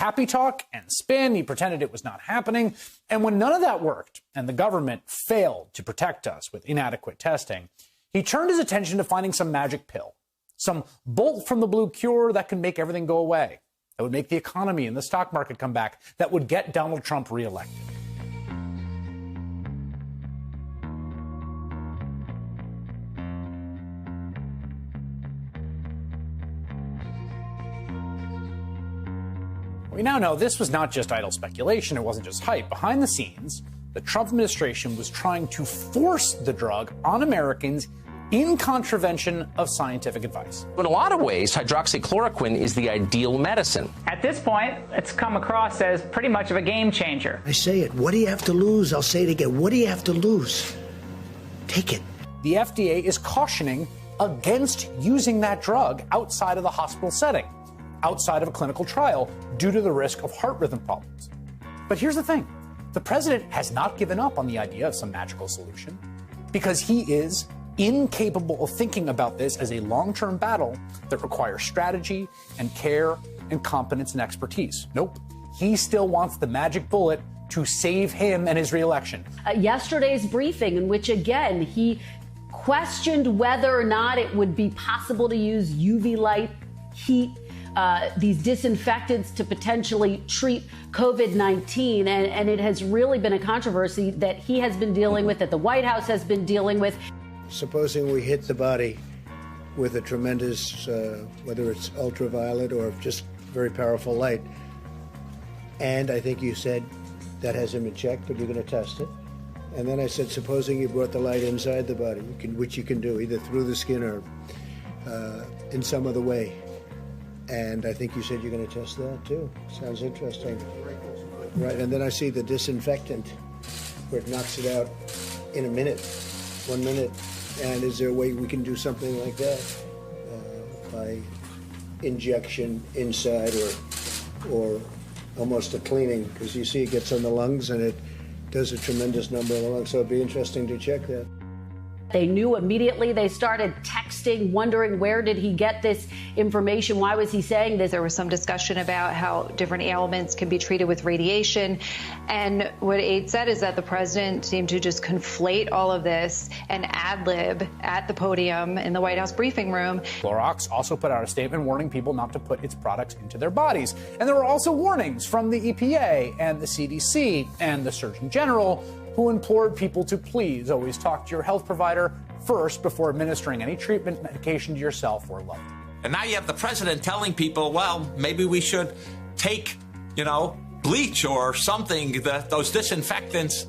happy talk and spin. He pretended it was not happening. And when none of that worked and the government failed to protect us with inadequate testing, he turned his attention to finding some magic pill, some bolt from the blue cure that can make everything go away, that would make the economy and the stock market come back, that would get Donald Trump reelected. We now know this was not just idle speculation, it wasn't just hype. Behind the scenes, the Trump administration was trying to force the drug on Americans in contravention of scientific advice. In a lot of ways, hydroxychloroquine is the ideal medicine. At this point, it's come across as pretty much of a game changer. I say it. What do you have to lose? I'll say it again. What do you have to lose? Take it. The FDA is cautioning against using that drug outside of the hospital setting, outside of a clinical trial, due to the risk of heart rhythm problems. But here's the thing. The president has not given up on the idea of some magical solution because he is incapable of thinking about this as a long-term battle that requires strategy and care and competence and expertise. Nope. He still wants the magic bullet to save him and his reelection. Yesterday's briefing, in which, again, he questioned whether or not it would be possible to use UV light, heat, these disinfectants to potentially treat COVID-19. And it has really been a controversy that he has been dealing with, that the White House has been dealing with. Supposing we hit the body with a tremendous, whether it's ultraviolet or just very powerful light, and I think you said that hasn't been checked, but you're going to test it. And then I said, supposing you brought the light inside the body, which you can do either through the skin or in some other way. And I think you said you're going to test that too. Sounds interesting. Right, and then I see the disinfectant where it knocks it out in a minute, 1 minute. And is there a way we can do something like that by injection inside or almost a cleaning? Because you see it gets on the lungs and it does a tremendous number on the lungs. So it'd be interesting to check that. They knew immediately. They started texting, wondering where did he get this information? Why was he saying this? There was some discussion about how different ailments can be treated with radiation. And what Aide said is that the president seemed to just conflate all of this and ad-lib at the podium in the White House briefing room. Clorox also put out a statement warning people not to put its products into their bodies. And there were also warnings from the EPA and the CDC and the Surgeon General, who implored people to please always talk to your health provider first before administering any treatment medication to yourself or loved one. And now you have the president telling people, well, maybe we should take, bleach or something, those disinfectants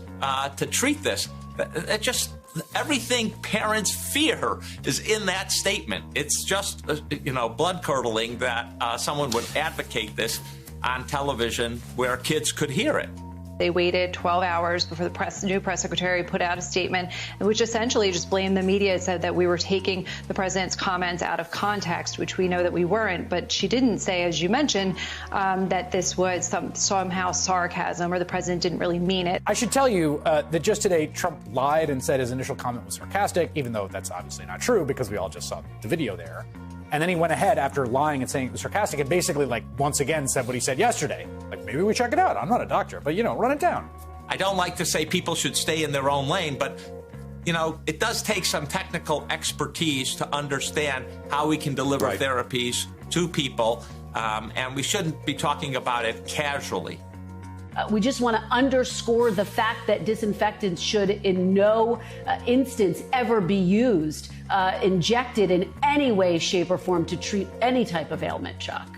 to treat this. It just, everything parents fear is in that statement. It's just, blood-curdling that someone would advocate this on television where kids could hear it. They waited 12 hours before the new press secretary put out a statement, which essentially just blamed the media. It said that we were taking the president's comments out of context, which we know that we weren't. But she didn't say, as you mentioned, that this was somehow sarcasm or the president didn't really mean it. I should tell you that just today, Trump lied and said his initial comment was sarcastic, even though that's obviously not true because we all just saw the video there. And then he went ahead after lying and saying it was sarcastic and basically, once again said what he said yesterday. Maybe we check it out. I'm not a doctor, but, run it down. I don't like to say people should stay in their own lane, but, it does take some technical expertise to understand how we can deliver therapies to people, and we shouldn't be talking about it casually. We just want to underscore the fact that disinfectants should in no instance ever be used, injected in any way, shape, or form to treat any type of ailment, Chuck.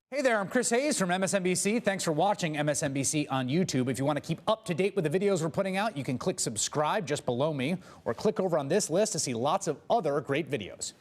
Hey there, I'm Chris Hayes from MSNBC. Thanks for watching MSNBC on YouTube. If you want to keep up to date with the videos we're putting out, you can click subscribe just below me or click over on this list to see lots of other great videos.